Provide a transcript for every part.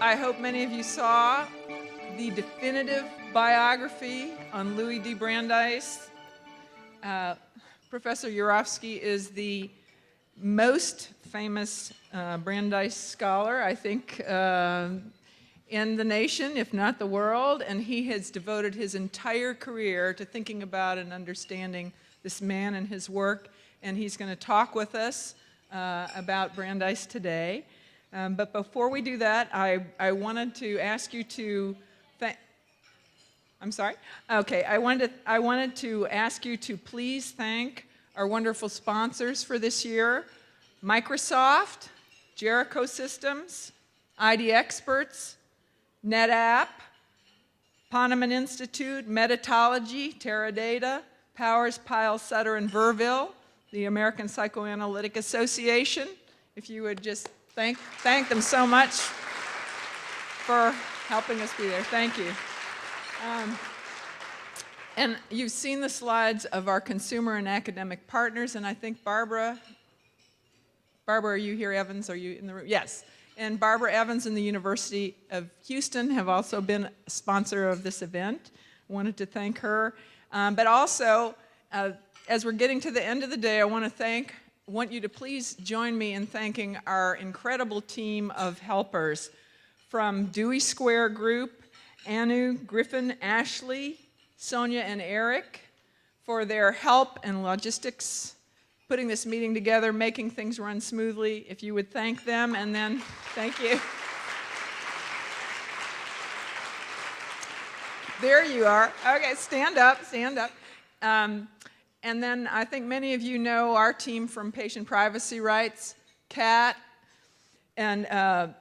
I hope many of you saw the definitive biography on Louis D. Brandeis. Professor Urofsky is the most famous Brandeis scholar, I think, in the nation, if not the world, and he has devoted his entire career to thinking about and understanding this man and his work, and he's going to talk with us about Brandeis today. But before we do that, I wanted to ask you to I'm sorry? Okay, I wanted to ask you to please thank our wonderful sponsors for this year: Microsoft, Jericho Systems, ID Experts, NetApp, Poneman Institute, Metatology, Teradata, Powers, Pyle, Sutter, and Verville, the American Psychoanalytic Association. If you would just thank them so much for helping us be there. Thank you. And you've seen the slides of our consumer and academic partners, and I think Barbara, are you here, Evans? Are you in the room? Yes. And Barbara Evans and the University of Houston have also been a sponsor of this event. I wanted to thank her. But also, as we're getting to the end of the day, I want you to please join me in thanking our incredible team of helpers from Dewey Square Group, Anu, Griffin, Ashley, Sonia, and Eric for their help and logistics, putting this meeting together, making things run smoothly. If you would thank them, and then thank you. There you are. Okay, stand up. And then I think many of you know our team from Patient Privacy Rights, Kat, and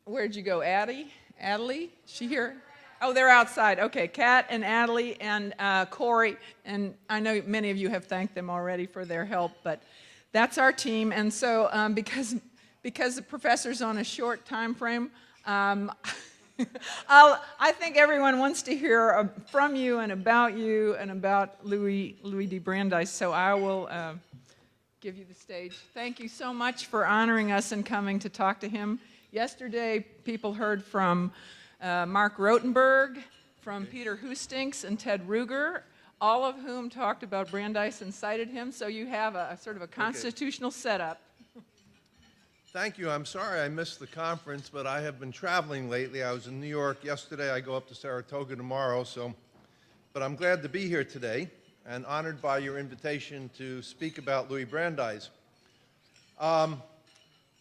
where'd you go, Adelie? She here? Oh, they're outside. Okay, Kat and Adelie and Corey, and I know many of you have thanked them already for their help, but that's our team. And so because the professor's on a short time frame, I think everyone wants to hear from you and about Louis D. Brandeis, so I will give you the stage. Thank you so much for honoring us and coming to talk to him. Yesterday, people heard from Mark Rotenberg, from Peter Hustinks and Ted Ruger, all of whom talked about Brandeis and cited him, so you have a sort of a constitutional setup. Thank you. I'm sorry I missed the conference, but I have been traveling lately. I was in New York yesterday. I go up to Saratoga tomorrow, but I'm glad to be here today and honored by your invitation to speak about Louis Brandeis.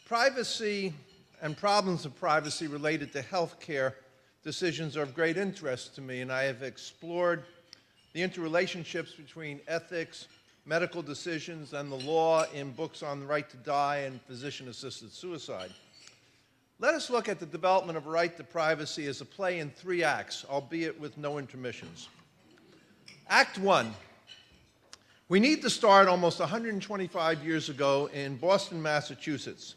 Privacy and problems of privacy related to healthcare decisions are of great interest to me, and I have explored the interrelationships between ethics, medical decisions, and the law in books on the right to die and physician-assisted suicide. Let us look at the development of a right to privacy as a play in 3 acts, albeit with no intermissions. Act 1. We need to start almost 125 years ago in Boston, Massachusetts.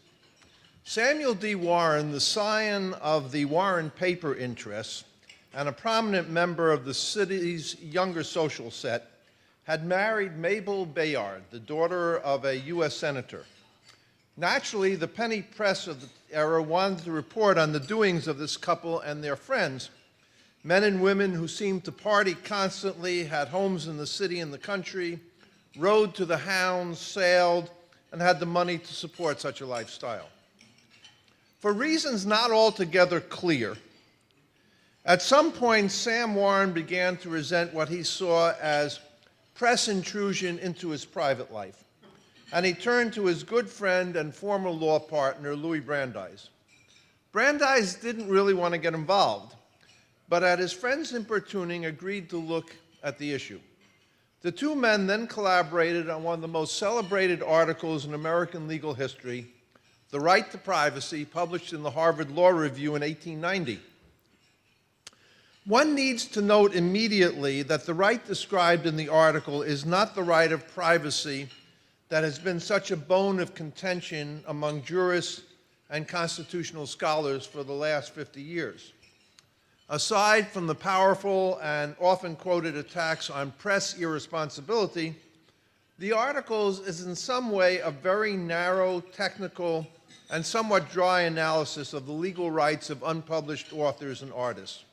Samuel D. Warren, the scion of the Warren paper interests and a prominent member of the city's younger social set, had married Mabel Bayard, the daughter of a U.S. senator. Naturally, the penny press of the era wanted to report on the doings of this couple and their friends, men and women who seemed to party constantly, had homes in the city and the country, rode to the hounds, sailed, and had the money to support such a lifestyle. For reasons not altogether clear, at some point Sam Warren began to resent what he saw as press intrusion into his private life, and he turned to his good friend and former law partner, Louis Brandeis. Brandeis didn't really want to get involved, but at his friend's importuning, agreed to look at the issue. The two men then collaborated on one of the most celebrated articles in American legal history, The Right to Privacy, published in the Harvard Law Review in 1890. One needs to note immediately that the right described in the article is not the right of privacy that has been such a bone of contention among jurists and constitutional scholars for the last 50 years. Aside from the powerful and often quoted attacks on press irresponsibility, the article is in some way a very narrow, technical, and somewhat dry analysis of the legal rights of unpublished authors and artists.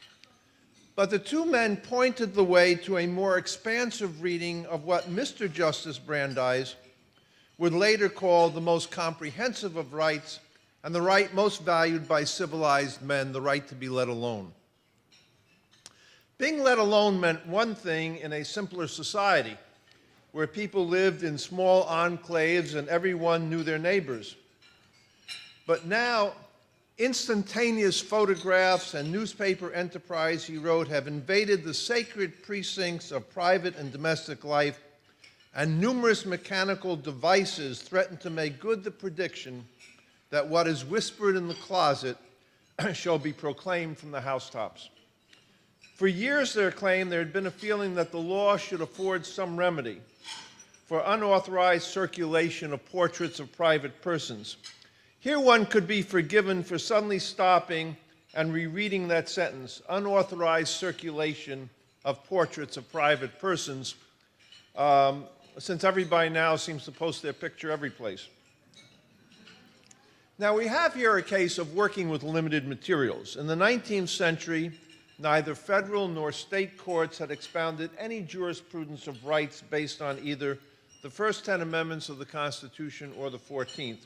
But the two men pointed the way to a more expansive reading of what Mr. Justice Brandeis would later call the most comprehensive of rights and the right most valued by civilized men, the right to be let alone. Being let alone meant one thing in a simpler society, where people lived in small enclaves and everyone knew their neighbors. But now, instantaneous photographs and newspaper enterprise, he wrote, have invaded the sacred precincts of private and domestic life, and numerous mechanical devices threaten to make good the prediction that what is whispered in the closet shall be proclaimed from the housetops. For years, they claimed there had been a feeling that the law should afford some remedy for unauthorized circulation of portraits of private persons. Here one could be forgiven for suddenly stopping and rereading that sentence, unauthorized circulation of portraits of private persons, since everybody now seems to post their picture every place. Now, we have here a case of working with limited materials. In the 19th century, neither federal nor state courts had expounded any jurisprudence of rights based on either the first 10 amendments of the Constitution or the 14th,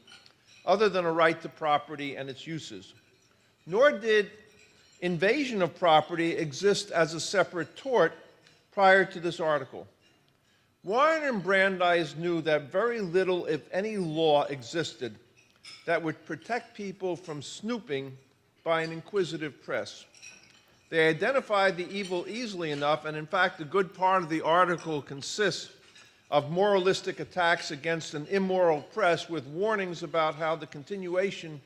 other than a right to property and its uses. Nor did invasion of property exist as a separate tort prior to this article. Warren and Brandeis knew that very little, if any, law existed that would protect people from snooping by an inquisitive press. They identified the evil easily enough, and in fact, a good part of the article consists of moralistic attacks against an immoral press with warnings about how the continuation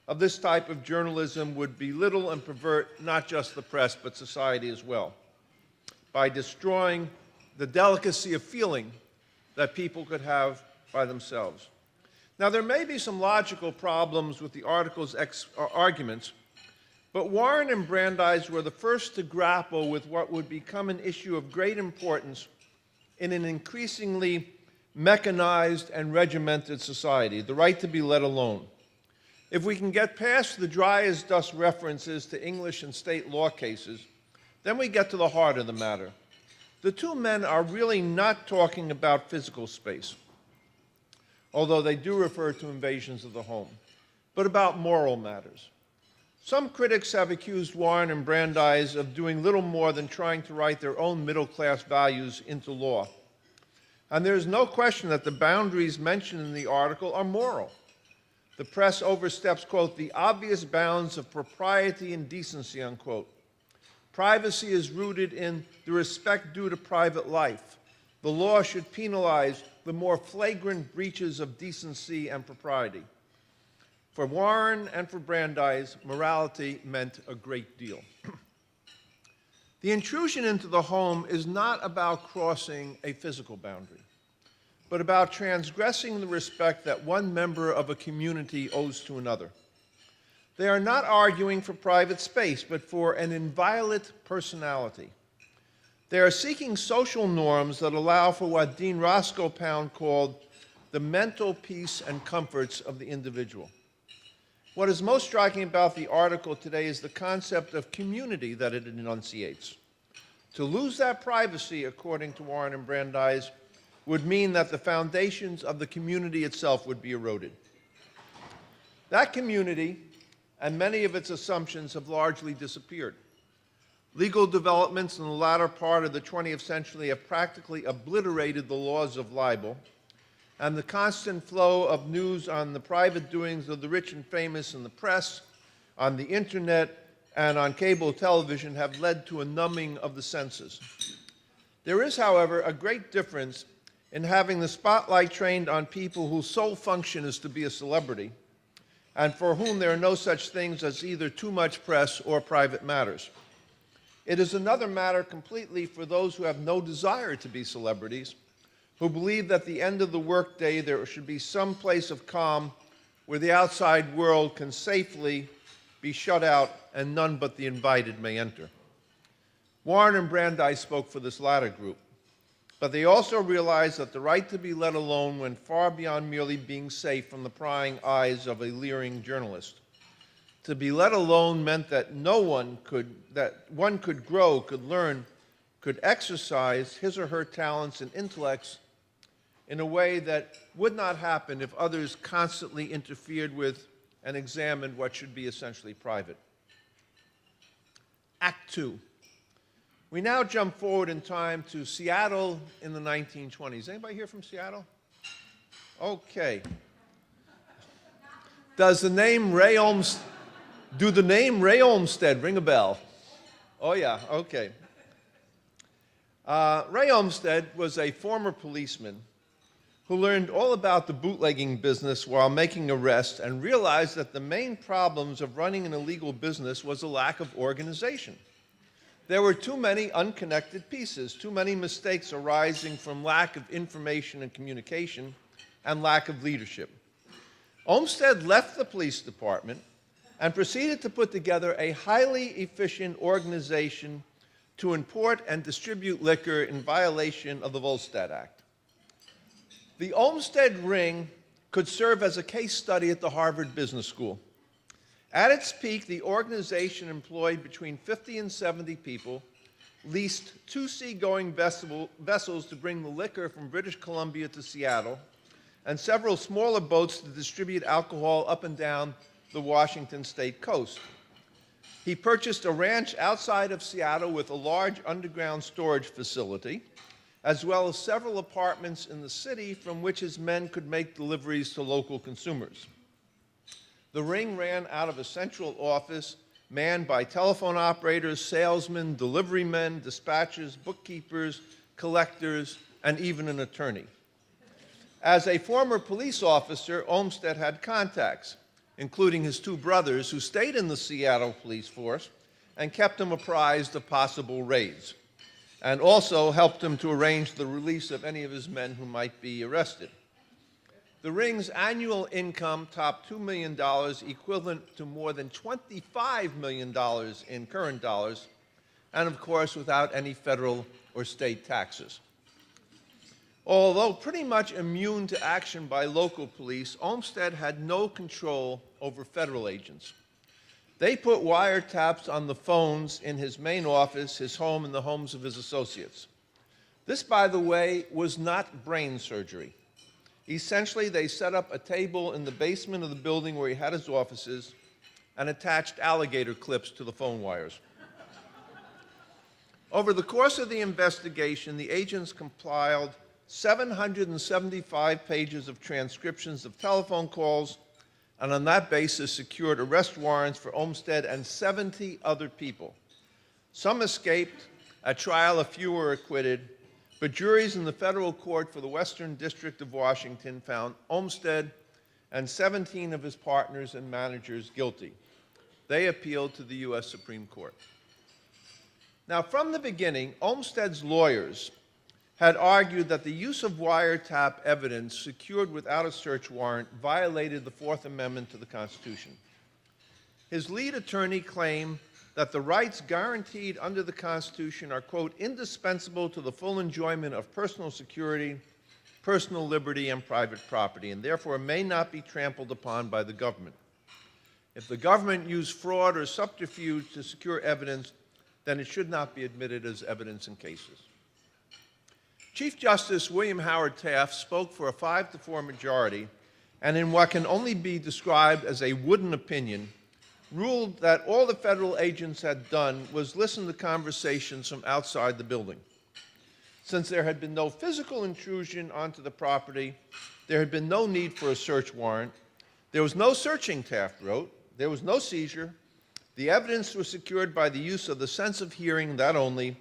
of this type of journalism would belittle and pervert not just the press, but society as well, by destroying the delicacy of feeling that people could have by themselves. Now, there may be some logical problems with the article's arguments, but Warren and Brandeis were the first to grapple with what would become an issue of great importance in an increasingly mechanized and regimented society, the right to be let alone. If we can get past the dry as dust references to English and state law cases, then we get to the heart of the matter. The two men are really not talking about physical space, although they do refer to invasions of the home, but about moral matters. Some critics have accused Warren and Brandeis of doing little more than trying to write their own middle-class values into law. And there is no question that the boundaries mentioned in the article are moral. The press oversteps, quote, the obvious bounds of propriety and decency, unquote. Privacy is rooted in the respect due to private life. The law should penalize the more flagrant breaches of decency and propriety. For Warren and for Brandeis, morality meant a great deal. The intrusion into the home is not about crossing a physical boundary, but about transgressing the respect that one member of a community owes to another. They are not arguing for private space, but for an inviolate personality. They are seeking social norms that allow for what Dean Roscoe Pound called the mental peace and comforts of the individual. What is most striking about the article today is the concept of community that it enunciates. To lose that privacy, according to Warren and Brandeis, would mean that the foundations of the community itself would be eroded. That community and many of its assumptions have largely disappeared. Legal developments in the latter part of the 20th century have practically obliterated the laws of libel, and the constant flow of news on the private doings of the rich and famous in the press, on the internet, and on cable television have led to a numbing of the senses. There is, however, a great difference in having the spotlight trained on people whose sole function is to be a celebrity, and for whom there are no such things as either too much press or private matters. It is another matter completely for those who have no desire to be celebrities, who believe that at the end of the workday there should be some place of calm where the outside world can safely be shut out and none but the invited may enter. Warren and Brandeis spoke for this latter group. but they also realized that the right to be let alone went far beyond merely being safe from the prying eyes of a leering journalist. To be let alone meant that one could grow, could learn, could exercise his or her talents and intellects in a way that would not happen if others constantly interfered with and examined what should be essentially private. Act 2. We now jump forward in time to Seattle in the 1920s. Anybody here from Seattle? Okay. Do the name Ray Olmsted ring a bell? Oh yeah, okay. Ray Olmsted was a former policeman who learned all about the bootlegging business while making arrests and realized that the main problems of running an illegal business was a lack of organization. There were too many unconnected pieces, too many mistakes arising from lack of information and communication and lack of leadership. Olmsted left the police department and proceeded to put together a highly efficient organization to import and distribute liquor in violation of the Volstead Act. The Olmsted Ring could serve as a case study at the Harvard Business School. At its peak, the organization employed between 50 and 70 people, leased 2 seagoing vessels to bring the liquor from British Columbia to Seattle, and several smaller boats to distribute alcohol up and down the Washington state coast. He purchased a ranch outside of Seattle with a large underground storage facility, as well as several apartments in the city from which his men could make deliveries to local consumers. The ring ran out of a central office manned by telephone operators, salesmen, delivery men, dispatchers, bookkeepers, collectors, and even an attorney. As a former police officer, Olmsted had contacts, including his 2 brothers who stayed in the Seattle police force and kept him apprised of possible raids, and also helped him to arrange the release of any of his men who might be arrested. The ring's annual income topped $2 million, equivalent to more than $25 million in current dollars, and of course without any federal or state taxes. Although pretty much immune to action by local police, Olmsted had no control over federal agents. They put wiretaps on the phones in his main office, his home, and the homes of his associates. This, by the way, was not brain surgery. Essentially, they set up a table in the basement of the building where he had his offices and attached alligator clips to the phone wires. Over the course of the investigation, the agents compiled 775 pages of transcriptions of telephone calls, and on that basis secured arrest warrants for Olmsted and 70 other people. Some escaped. At trial, a few were acquitted, but juries in the federal court for the Western District of Washington found Olmsted and 17 of his partners and managers guilty. They appealed to the U.S. Supreme Court. Now, from the beginning, Olmsted's lawyers had argued that the use of wiretap evidence secured without a search warrant violated the Fourth Amendment to the Constitution. His lead attorney claimed that the rights guaranteed under the Constitution are, quote, indispensable to the full enjoyment of personal security, personal liberty, and private property, and therefore may not be trampled upon by the government. If the government used fraud or subterfuge to secure evidence, then it should not be admitted as evidence in cases. Chief Justice William Howard Taft spoke for a 5-4 majority, and in what can only be described as a wooden opinion, ruled that all the federal agents had done was listen to conversations from outside the building. Since there had been no physical intrusion onto the property, there had been no need for a search warrant. There was no searching, Taft wrote. There was no seizure. The evidence was secured by the use of the sense of hearing, that only.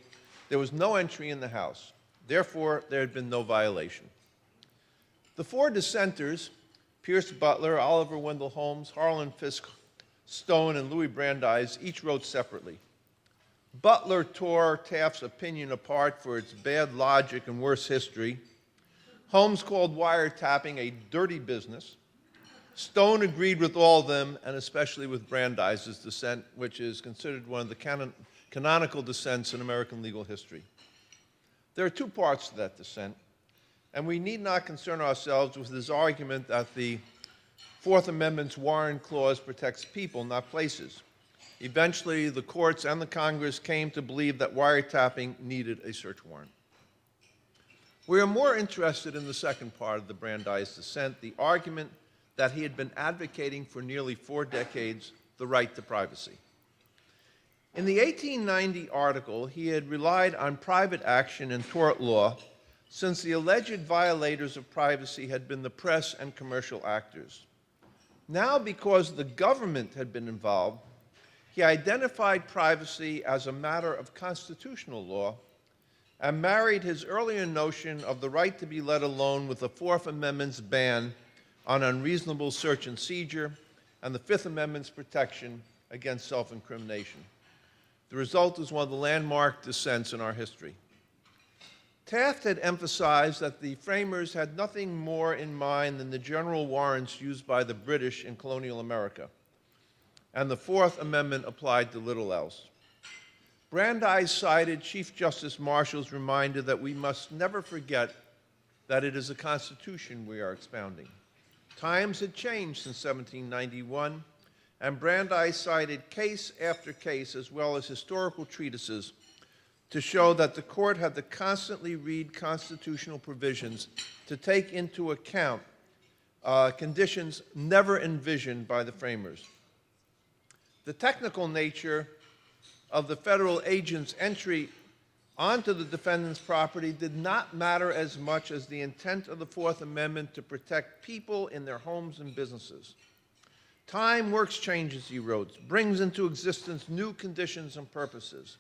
There was no entry in the house. Therefore, there had been no violation. The 4 dissenters, Pierce Butler, Oliver Wendell Holmes, Harlan Fiske Stone, and Louis Brandeis, each wrote separately. Butler tore Taft's opinion apart for its bad logic and worse history. Holmes called wiretapping a dirty business. Stone agreed with all of them, and especially with Brandeis' dissent, which is considered one of the canonical dissents in American legal history. There are two parts to that dissent, and we need not concern ourselves with his argument that the Fourth Amendment's warrant clause protects people, not places. Eventually, the courts and the Congress came to believe that wiretapping needed a search warrant. We are more interested in the second part of the Brandeis dissent, the argument that he had been advocating for nearly 4 decades, the right to privacy. In the 1890 article, he had relied on private action in tort law since the alleged violators of privacy had been the press and commercial actors. Now, because the government had been involved, he identified privacy as a matter of constitutional law and married his earlier notion of the right to be let alone with the Fourth Amendment's ban on unreasonable search and seizure and the Fifth Amendment's protection against self-incrimination. The result is one of the landmark dissents in our history. Taft had emphasized that the framers had nothing more in mind than the general warrants used by the British in colonial America, and the Fourth Amendment applied to little else. Brandeis cited Chief Justice Marshall's reminder that we must never forget that it is a Constitution we are expounding. Times had changed since 1791, and Brandeis cited case after case, as well as historical treatises, to show that the court had to constantly read constitutional provisions to take into account conditions never envisioned by the framers. The technical nature of the federal agent's entry onto the defendant's property did not matter as much as the intent of the Fourth Amendment to protect people in their homes and businesses. Time works changes, he wrote, brings into existence new conditions and purposes.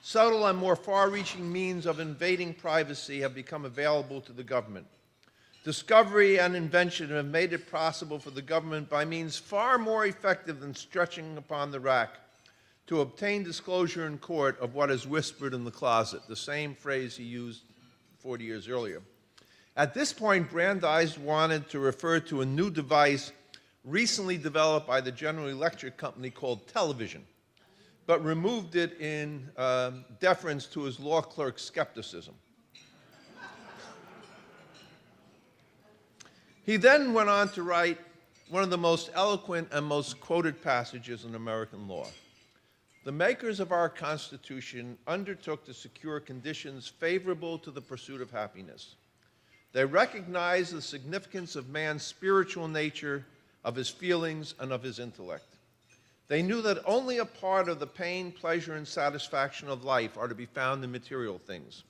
Subtle and more far-reaching means of invading privacy have become available to the government. Discovery and invention have made it possible for the government by means far more effective than stretching upon the rack to obtain disclosure in court of what is whispered in the closet, the same phrase he used 40 years earlier. At this point, Brandeis wanted to refer to a new device recently developed by the General Electric Company called television, but removed it in deference to his law clerk's skepticism. He then went on to write one of the most eloquent and most quoted passages in American law. The makers of our Constitution undertook to secure conditions favorable to the pursuit of happiness. They recognized the significance of man's spiritual nature, of his feelings, and of his intellect. They knew that only a part of the pain, pleasure, and satisfaction of life are to be found in material things.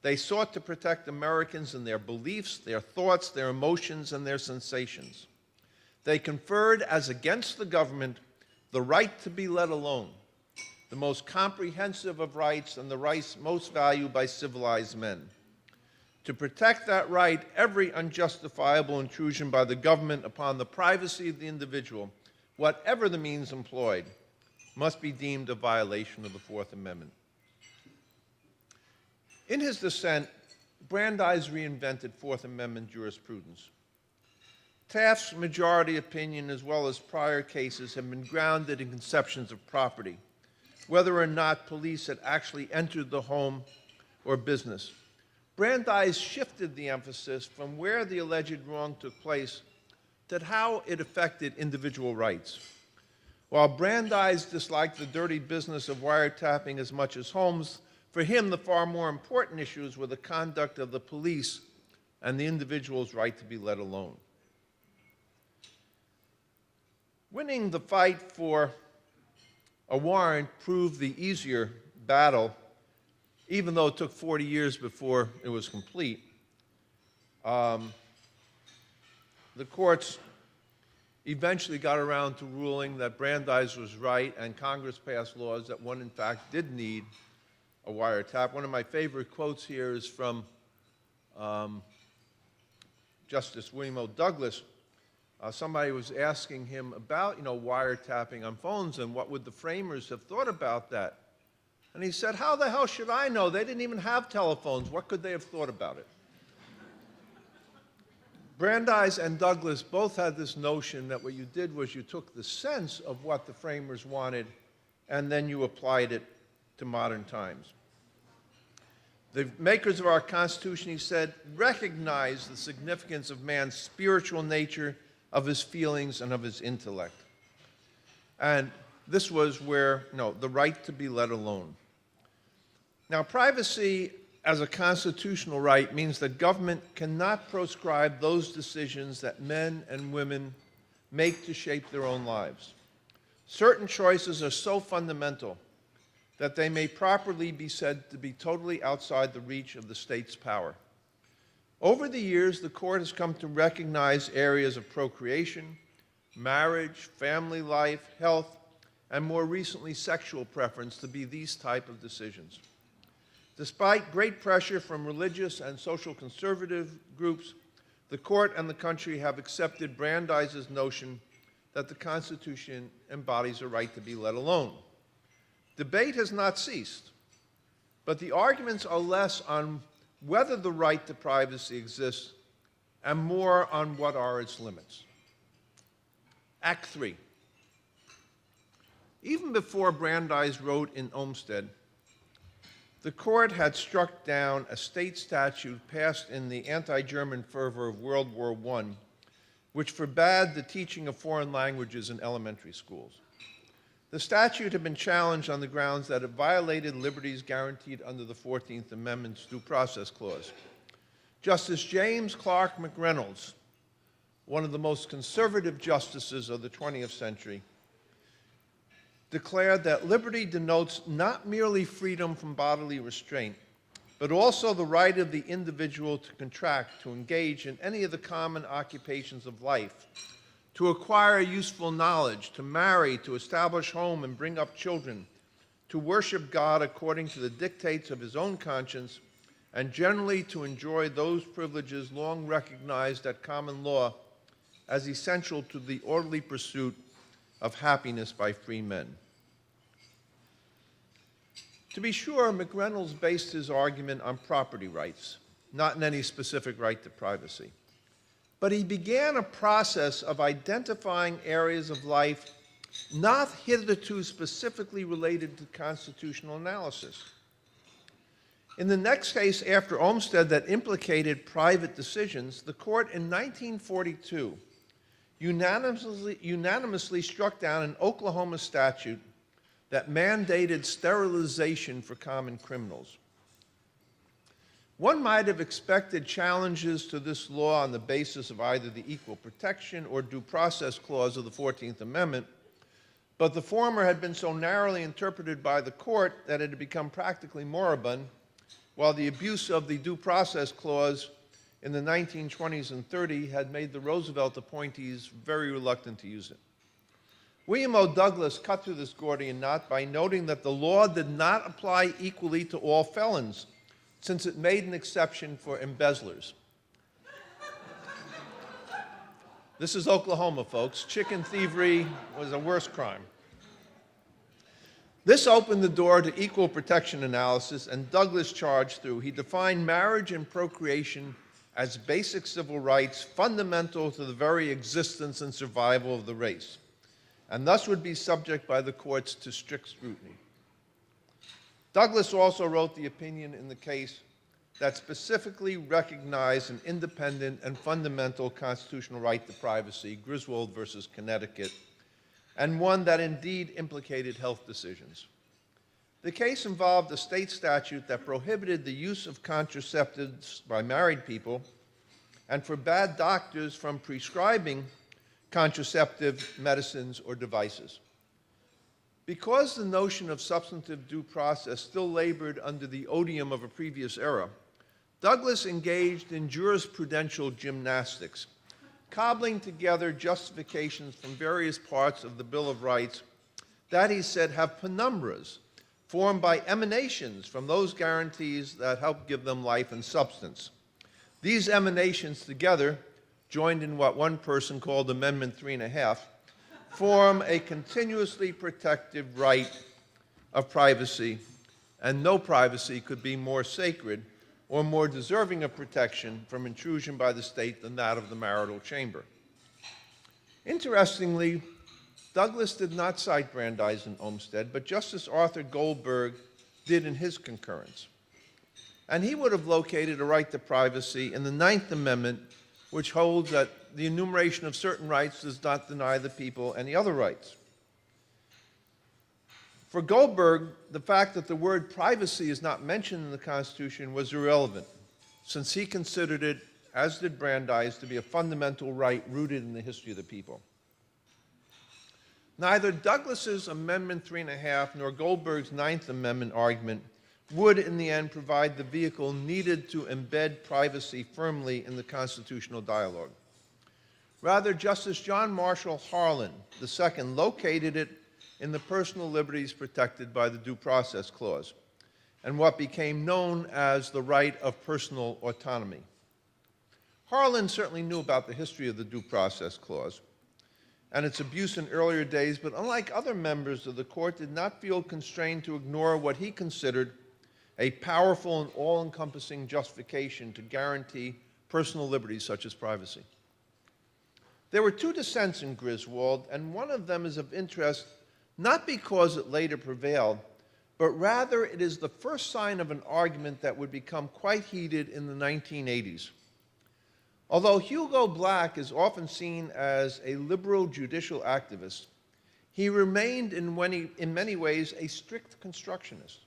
They sought to protect Americans in their beliefs, their thoughts, their emotions, and their sensations. They conferred, as against the government, the right to be let alone, the most comprehensive of rights and the rights most valued by civilized men. To protect that right, every unjustifiable intrusion by the government upon the privacy of the individual, whatever the means employed, must be deemed a violation of the Fourth Amendment. In his dissent, Brandeis reinvented Fourth Amendment jurisprudence. Taft's majority opinion, as well as prior cases, have been grounded in conceptions of property, whether or not police had actually entered the home or business. Brandeis shifted the emphasis from where the alleged wrong took place to how it affected individual rights. While Brandeis disliked the dirty business of wiretapping as much as Holmes, for him the far more important issues were the conduct of the police and the individual's right to be let alone. Winning the fight for a warrant proved the easier battle, even though it took 40 years before it was complete. The courts eventually got around to ruling that Brandeis was right, and Congress passed laws that one, in fact, did need a wiretap. One of my favorite quotes here is from Justice William O. Douglas. Somebody was asking him about, wiretapping on phones and what would the framers have thought about that. And he said, how the hell should I know? They didn't even have telephones. What could they have thought about it? Brandeis and Douglas both had this notion that what you did was you took the sense of what the framers wanted and then you applied it to modern times. The makers of our Constitution, he said, recognize the significance of man's spiritual nature, of his feelings, and of his intellect. And this was where, the right to be let alone. Now, privacy as a constitutional right means that government cannot proscribe those decisions that men and women make to shape their own lives. Certain choices are so fundamental that they may properly be said to be totally outside the reach of the state's power. Over the years, the court has come to recognize areas of procreation, marriage, family life, health, and more recently, sexual preference to be these type of decisions. Despite great pressure from religious and social conservative groups, the court and the country have accepted Brandeis' notion that the Constitution embodies a right to be let alone. Debate has not ceased, but the arguments are less on whether the right to privacy exists and more on what are its limits. Act 3. Even before Brandeis wrote in Olmsted, the court had struck down a state statute passed in the anti-German fervor of World War I, which forbade the teaching of foreign languages in elementary schools. The statute had been challenged on the grounds that it violated liberties guaranteed under the 14th Amendment's Due Process Clause. Justice James Clark McReynolds, one of the most conservative justices of the 20th century, declared that liberty denotes not merely freedom from bodily restraint, but also the right of the individual to contract, to engage in any of the common occupations of life, to acquire useful knowledge, to marry, to establish home and bring up children, to worship God according to the dictates of his own conscience, and generally to enjoy those privileges long recognized at common law as essential to the orderly pursuit of happiness by free men. To be sure, McReynolds based his argument on property rights, not in any specific right to privacy. But he began a process of identifying areas of life not hitherto specifically related to constitutional analysis. In the next case after Olmsted that implicated private decisions, the court in 1942 unanimously struck down an Oklahoma statute that mandated sterilization for common criminals. One might have expected challenges to this law on the basis of either the Equal Protection or Due Process Clause of the 14th Amendment, but the former had been so narrowly interpreted by the court that it had become practically moribund, while the abuse of the Due Process Clause in the 1920s and 30s had made the Roosevelt appointees very reluctant to use it. William O. Douglas cut through this Gordian knot by noting that the law did not apply equally to all felons, since it made an exception for embezzlers. This is Oklahoma, folks. Chicken thievery was a worse crime. This opened the door to equal protection analysis, and Douglas charged through. He defined marriage and procreation as basic civil rights fundamental to the very existence and survival of the race, and thus would be subject by the courts to strict scrutiny. Douglas also wrote the opinion in the case that specifically recognized an independent and fundamental constitutional right to privacy, Griswold versus Connecticut, and one that indeed implicated health decisions. The case involved a state statute that prohibited the use of contraceptives by married people and forbade doctors from prescribing contraceptive medicines or devices. Because the notion of substantive due process still labored under the odium of a previous era, Douglas engaged in jurisprudential gymnastics, cobbling together justifications from various parts of the Bill of Rights that, he said, have penumbras formed by emanations from those guarantees that help give them life and substance. These emanations together, joined in what one person called Amendment 3.5, form a continuously protective right of privacy, and no privacy could be more sacred or more deserving of protection from intrusion by the state than that of the marital chamber. Interestingly, Douglas did not cite Brandeis and Olmsted, but Justice Arthur Goldberg did in his concurrence. And he would have located a right to privacy in the Ninth Amendment, which holds that the enumeration of certain rights does not deny the people any other rights. For Goldberg, the fact that the word privacy is not mentioned in the Constitution was irrelevant, since he considered it, as did Brandeis, to be a fundamental right rooted in the history of the people. Neither Douglas's Amendment 3.5 nor Goldberg's Ninth Amendment argument would, in the end, provide the vehicle needed to embed privacy firmly in the constitutional dialogue. Rather, Justice John Marshall Harlan II located it in the personal liberties protected by the Due Process Clause, and what became known as the right of personal autonomy. Harlan certainly knew about the history of the Due Process Clause and its abuse in earlier days, but unlike other members of the court, did not feel constrained to ignore what he considered a powerful and all-encompassing justification to guarantee personal liberties such as privacy. There were two dissents in Griswold, and one of them is of interest not because it later prevailed, but rather it is the first sign of an argument that would become quite heated in the 1980s. Although Hugo Black is often seen as a liberal judicial activist, he remained in many ways a strict constructionist.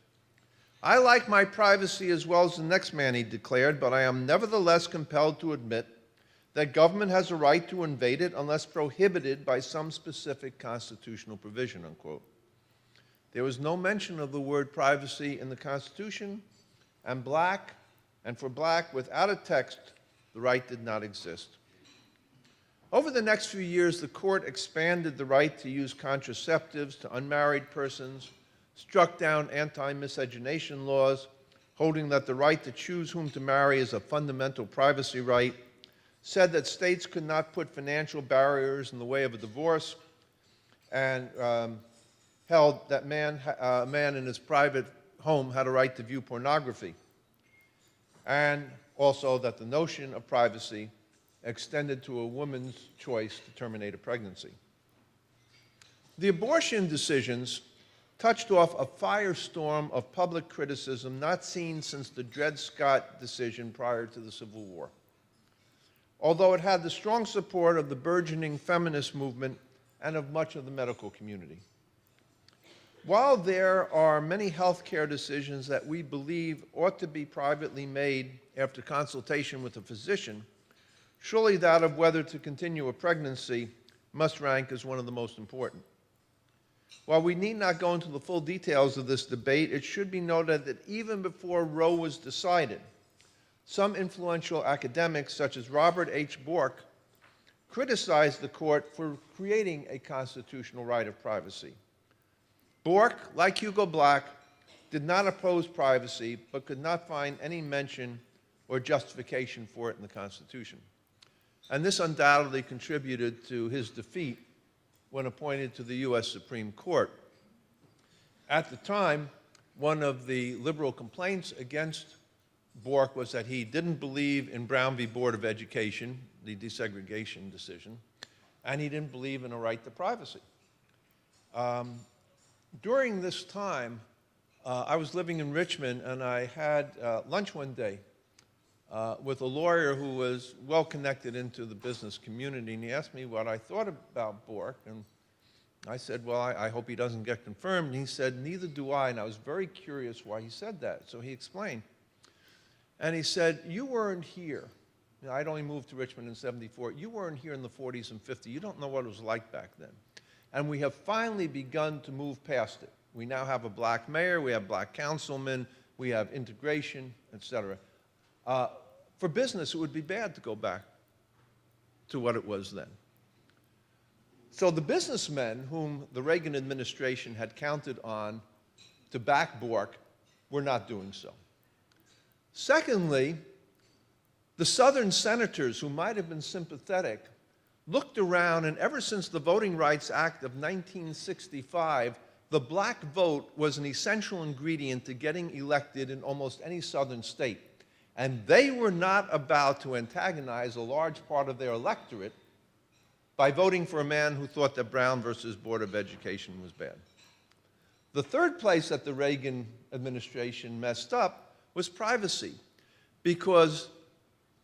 "I like my privacy as well as the next man," he declared, "but I am nevertheless compelled to admit that government has a right to invade it unless prohibited by some specific constitutional provision," unquote. There was no mention of the word privacy in the Constitution, and for Black, without a text, the right did not exist. Over the next few years, the court expanded the right to use contraceptives to unmarried persons, struck down anti-miscegenation laws, holding that the right to choose whom to marry is a fundamental privacy right, said that states could not put financial barriers in the way of a divorce, and held that a man in his private home had a right to view pornography, and also that the notion of privacy extended to a woman's choice to terminate a pregnancy. The abortion decisions touched off a firestorm of public criticism not seen since the Dred Scott decision prior to the Civil War, although it had the strong support of the burgeoning feminist movement and of much of the medical community. While there are many healthcare decisions that we believe ought to be privately made after consultation with a physician, surely that of whether to continue a pregnancy must rank as one of the most important. While we need not go into the full details of this debate, it should be noted that even before Roe was decided, some influential academics, such as Robert H. Bork, criticized the court for creating a constitutional right of privacy. Bork, like Hugo Black, did not oppose privacy, but could not find any mention or justification for it in the Constitution. And this undoubtedly contributed to his defeat when appointed to the U.S. Supreme Court. At the time, one of the liberal complaints against Bork was that he didn't believe in Brown v. Board of Education, the desegregation decision, and he didn't believe in a right to privacy. During this time, I was living in Richmond, and I had lunch one day with a lawyer who was well connected into the business community, and he asked me what I thought about Bork, and I said, well, I hope he doesn't get confirmed. And he said, neither do I, and I was very curious why he said that. So he explained. And he said, you weren't here. You know, I'd only moved to Richmond in '74. You weren't here in the 40s and 50s. You don't know what it was like back then. And we have finally begun to move past it. We now have a black mayor, we have black councilmen, we have integration, et cetera. For business, it would be bad to go back to what it was then. So the businessmen whom the Reagan administration had counted on to back Bork were not doing so. Secondly, the Southern senators who might have been sympathetic looked around, and ever since the Voting Rights Act of 1965, the black vote was an essential ingredient to getting elected in almost any Southern state. And they were not about to antagonize a large part of their electorate by voting for a man who thought that Brown versus Board of Education was bad. The third place that the Reagan administration messed up was privacy, because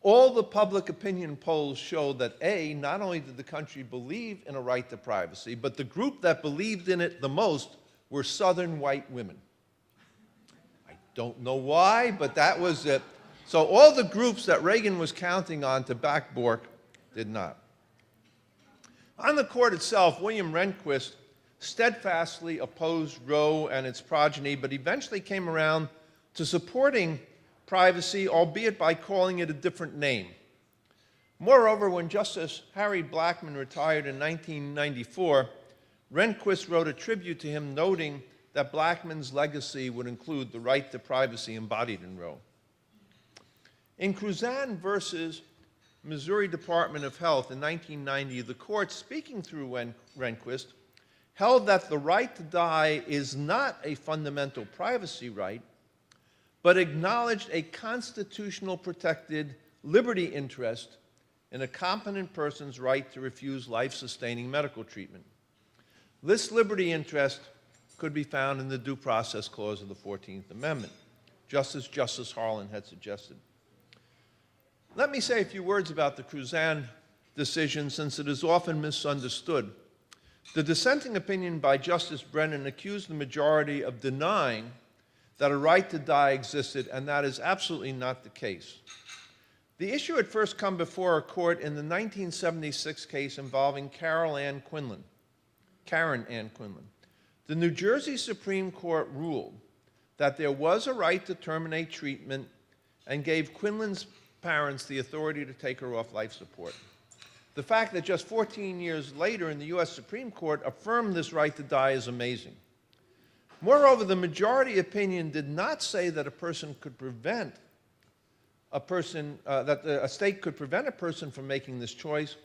all the public opinion polls showed that, A, not only did the country believe in a right to privacy, but the group that believed in it the most were Southern white women. I don't know why, but that was it. So all the groups that Reagan was counting on to back Bork did not. On the court itself, William Rehnquist steadfastly opposed Roe and its progeny, but eventually came around to supporting privacy, albeit by calling it a different name. Moreover, when Justice Harry Blackmun retired in 1994, Rehnquist wrote a tribute to him, noting that Blackmun's legacy would include the right to privacy embodied in Roe. In Cruzan versus Missouri Department of Health in 1990, the court, speaking through Rehnquist, held that the right to die is not a fundamental privacy right, but acknowledged a constitutional protected liberty interest in a competent person's right to refuse life-sustaining medical treatment. This liberty interest could be found in the Due Process Clause of the 14th Amendment, just as Justice Harlan had suggested. Let me say a few words about the Cruzan decision, since it is often misunderstood. The dissenting opinion by Justice Brennan accused the majority of denying that a right to die existed, and that is absolutely not the case. The issue had first come before a court in the 1976 case involving Karen Ann Quinlan. The New Jersey Supreme Court ruled that there was a right to terminate treatment and gave Quinlan's parents the authority to take her off life support. The fact that just 14 years later in the U.S. Supreme Court affirmed this right to die is amazing. Moreover, the majority opinion did not say that a person could prevent a state could prevent a person from making this choice,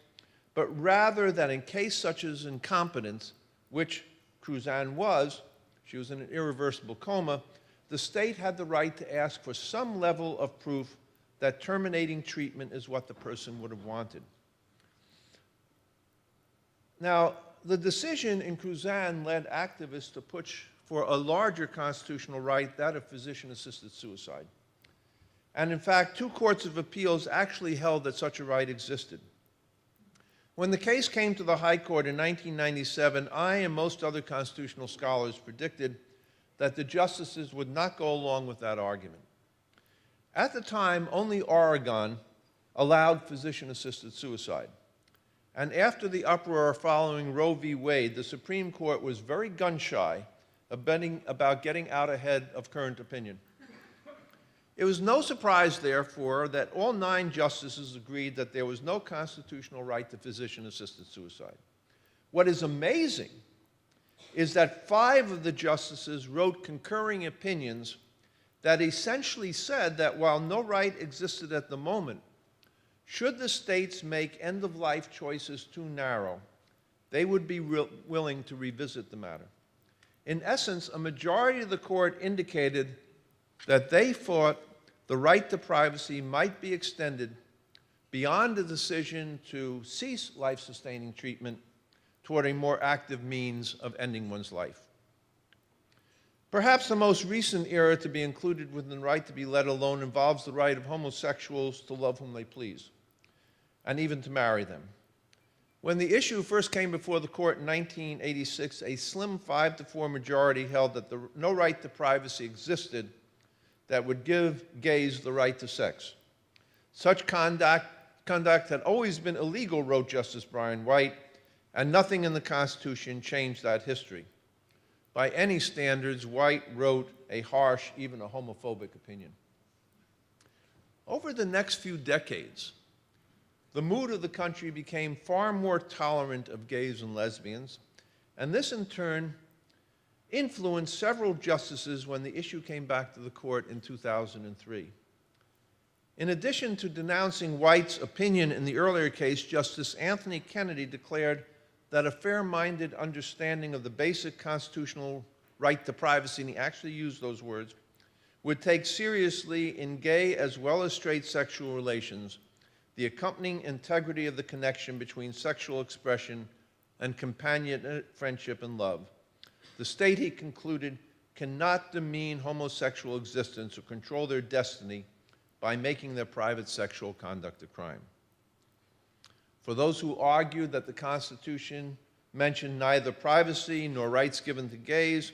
but rather that in case such as incompetence, which Cruzan was, she was in an irreversible coma, the state had the right to ask for some level of proof that terminating treatment is what the person would have wanted. Now, the decision in Cruzan led activists to push for a larger constitutional right, that of physician-assisted suicide. And in fact, 2 courts of appeals actually held that such a right existed. When the case came to the High Court in 1997, I and most other constitutional scholars predicted that the justices would not go along with that argument. At the time, only Oregon allowed physician-assisted suicide. And after the uproar following Roe v. Wade, the Supreme Court was very gun-shy about getting out ahead of current opinion. It was no surprise, therefore, that all 9 justices agreed that there was no constitutional right to physician-assisted suicide. What is amazing is that 5 of the justices wrote concurring opinions that essentially said that while no right existed at the moment, should the states make end-of-life choices too narrow, they would be willing to revisit the matter. In essence, a majority of the court indicated that they thought the right to privacy might be extended beyond the decision to cease life-sustaining treatment toward a more active means of ending one's life. Perhaps the most recent era to be included within the right to be let alone involves the right of homosexuals to love whom they please, and even to marry them. When the issue first came before the court in 1986, a slim 5-4 majority held that no right to privacy existed that would give gays the right to sex. Such conduct had always been illegal, wrote Justice Brian White, and nothing in the Constitution changed that history. By any standards, White wrote a harsh, even a homophobic opinion. Over the next few decades, the mood of the country became far more tolerant of gays and lesbians, and this in turn influenced several justices when the issue came back to the court in 2003. In addition to denouncing White's opinion in the earlier case, Justice Anthony Kennedy declared that a fair-minded understanding of the basic constitutional right to privacy, and he actually used those words, would take seriously in gay as well as straight sexual relations the accompanying integrity of the connection between sexual expression and companionate friendship and love. The state, he concluded, cannot demean homosexual existence or control their destiny by making their private sexual conduct a crime. For those who argue that the Constitution mentioned neither privacy nor rights given to gays,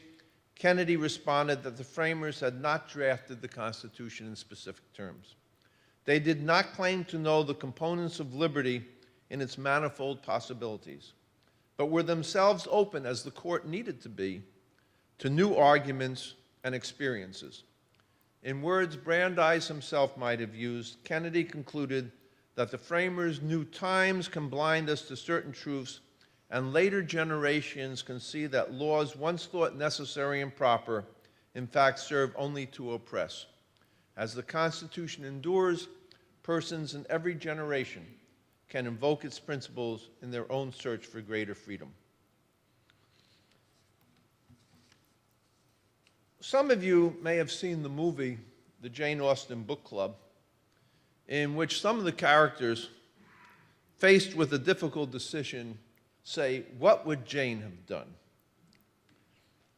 Kennedy responded that the framers had not drafted the Constitution in specific terms. They did not claim to know the components of liberty in its manifold possibilities, but were themselves open, as the court needed to be, to new arguments and experiences. In words Brandeis himself might have used, Kennedy concluded that the framers knew times can blind us to certain truths, and later generations can see that laws once thought necessary and proper, in fact, serve only to oppress. As the Constitution endures, persons in every generation can invoke its principles in their own search for greater freedom. Some of you may have seen the movie, The Jane Austen Book Club, in which some of the characters, faced with a difficult decision, say, "What would Jane have done?"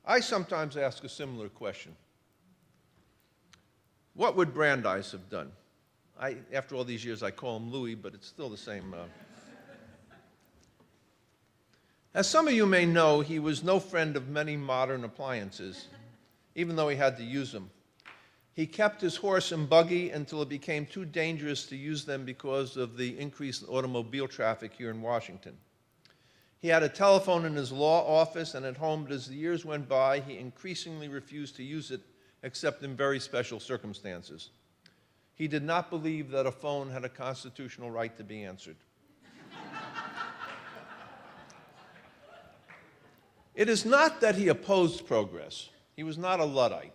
I sometimes ask a similar question. What would Brandeis have done? After all these years, I call him Louis, but it's still the same. As some of you may know, he was no friend of many modern appliances, even though he had to use them. He kept his horse and buggy until it became too dangerous to use them because of the increase in automobile traffic here in Washington. He had a telephone in his law office and at home, but as the years went by, he increasingly refused to use it except in very special circumstances. He did not believe that a phone had a constitutional right to be answered. It is not that he opposed progress. He was not a Luddite.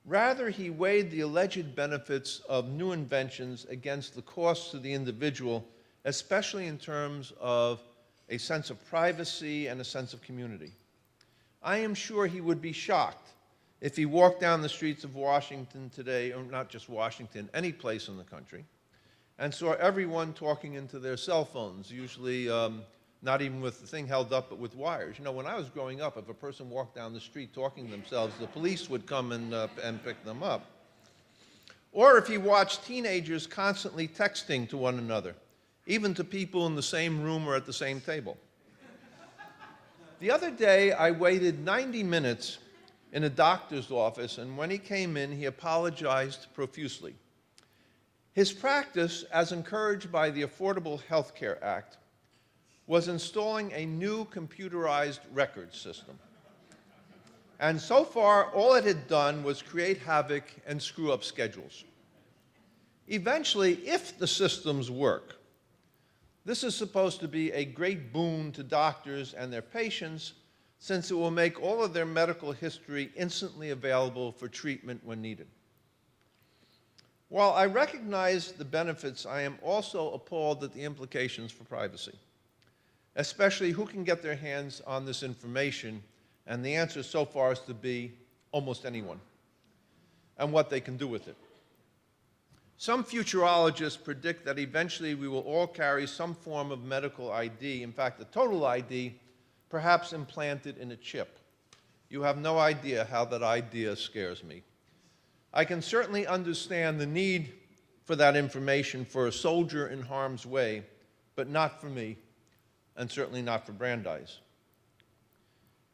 Rather, he weighed the alleged benefits of new inventions against the costs to the individual, especially in terms of a sense of privacy and a sense of community. I am sure he would be shocked if he walked down the streets of Washington today, or not just Washington, any place in the country, and saw everyone talking into their cell phones, usually not even with the thing held up, but with wires. You know, when I was growing up, if a person walked down the street talking to themselves, the police would come and pick them up. Or if he watched teenagers constantly texting to one another, even to people in the same room or at the same table. The other day, I waited 90 minutes in a doctor's office, and when he came in, he apologized profusely. His practice, as encouraged by the Affordable Health Care Act, was installing a new computerized record system. And so far, all it had done was create havoc and screw up schedules. Eventually, if the systems work, this is supposed to be a great boon to doctors and their patients, since it will make all of their medical history instantly available for treatment when needed. While I recognize the benefits, I am also appalled at the implications for privacy, especially who can get their hands on this information, and the answer so far is to be almost anyone, and what they can do with it. Some futurologists predict that eventually we will all carry some form of medical ID, in fact, a total ID, perhaps implanted in a chip. You have no idea how that idea scares me. I can certainly understand the need for that information for a soldier in harm's way, but not for me, and certainly not for Brandeis.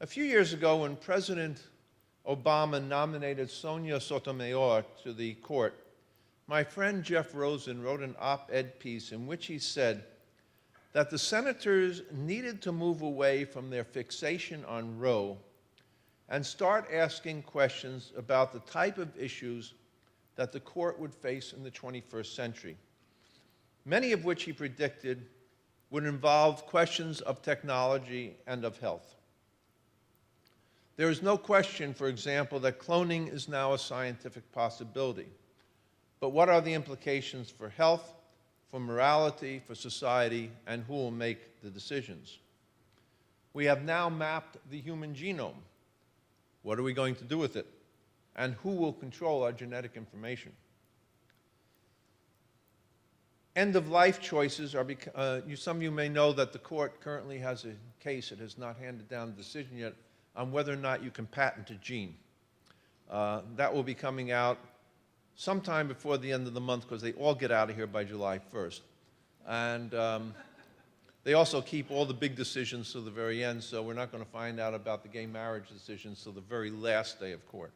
A few years ago, when President Obama nominated Sonia Sotomayor to the court, my friend Jeff Rosen wrote an op-ed piece in which he said that the senators needed to move away from their fixation on Roe and start asking questions about the type of issues that the court would face in the 21st century, many of which he predicted would involve questions of technology and of health. There is no question, for example, that cloning is now a scientific possibility. But what are the implications for health, for morality, for society, and who will make the decisions? We have now mapped the human genome. What are we going to do with it? And who will control our genetic information? End-of-life choices are, some of you may know that the court currently has a case, it has not handed down a decision yet, on whether or not you can patent a gene. That will be coming out sometime before the end of the month because they all get out of here by July 1st. And they also keep all the big decisions to the very end, so we're not going to find out about the gay marriage decisions till the very last day of court.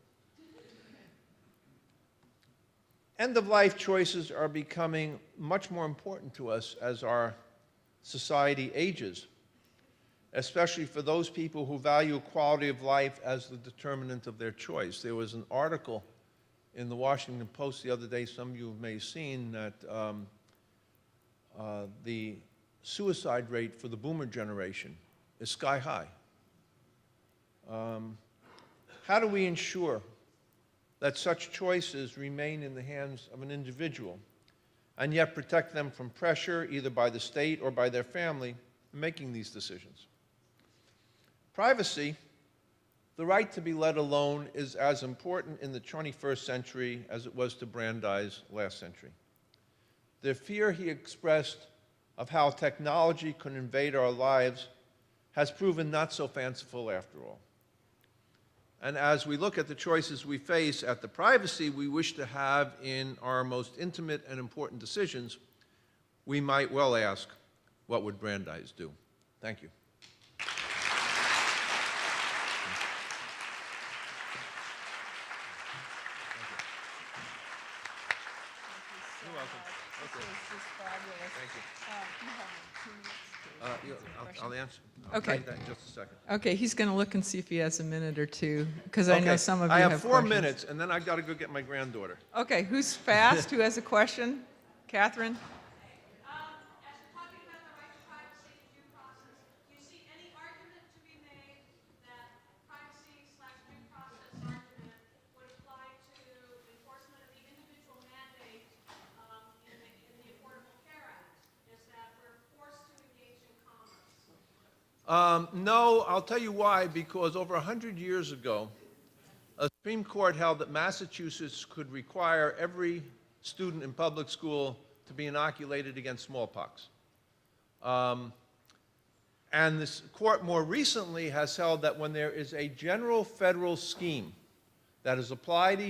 End-of-life choices are becoming much more important to us as our society ages, especially for those people who value quality of life as the determinant of their choice. There was an article in the Washington Post the other day, some of you may have seen, that the suicide rate for the boomer generation is sky high. How do we ensure that such choices remain in the hands of an individual and yet protect them from pressure either by the state or by their family in making these decisions? Privacy, the right to be let alone, is as important in the 21st century as it was to Brandeis last century. The fear he expressed of how technology could invade our lives has proven not so fanciful after all. And as we look at the choices we face at the privacy we wish to have in our most intimate and important decisions, we might well ask, what would Brandeis do? Thank you. You're welcome. Okay. This is fabulous. Thank you. You have 2 minutes to I'll answer. Okay. I'll take that in just a second. Okay, he's going to look and see if he has a minute or two, because I know some of you I have have 4 questions. minutes, and then I've got to go get my granddaughter. Okay, who's fast? Who has a question? Catherine? As you're talking about the right to privacy and due process, do you see any argument to be made that privacy/due process argument would apply to enforcement of the individual mandate in the Affordable Care Act? Is that we're forced to engage in commerce? No, I'll tell you why. Because over 100 years ago, a Supreme Court held that Massachusetts could require every student in public school to be inoculated against smallpox. And this court more recently has held that when there is a general federal scheme that is applied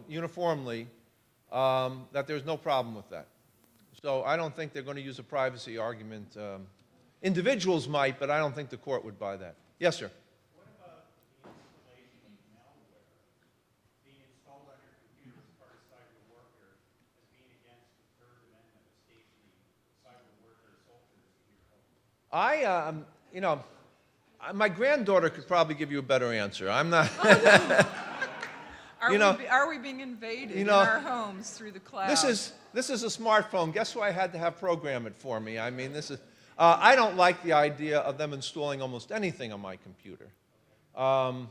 uniformly, that there's no problem with that. So I don't think they're going to use a privacy argument. Individuals might, but I don't think the court would buy that. Yes, sir. What about the installation of malware being installed on your computer as part of cyber warfare as being against the Third Amendment of stationing cyber warfare soldiers in your home? My granddaughter could probably give you a better answer. I'm not. Are we being invaded in our homes through the cloud? This is a smartphone. Guess who I had to have program it for me? I mean, this is. I don't like the idea of them installing almost anything on my computer. But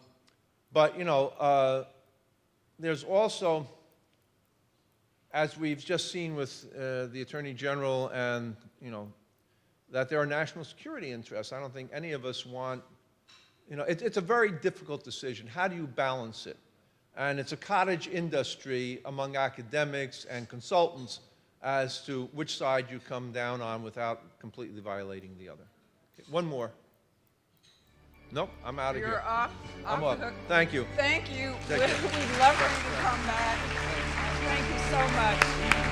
there's also, as we've just seen with the Attorney General, and that there are national security interests. I don't think any of us want. It's a very difficult decision. How do you balance it? And it's a cottage industry among academics and consultants as to which side you come down on without completely violating the other. Okay, one more. Nope, I'm out of here. You're off I'm the up. hook. Thank you. Thank you. Take care. We'd love for you to come back. Thank you so much.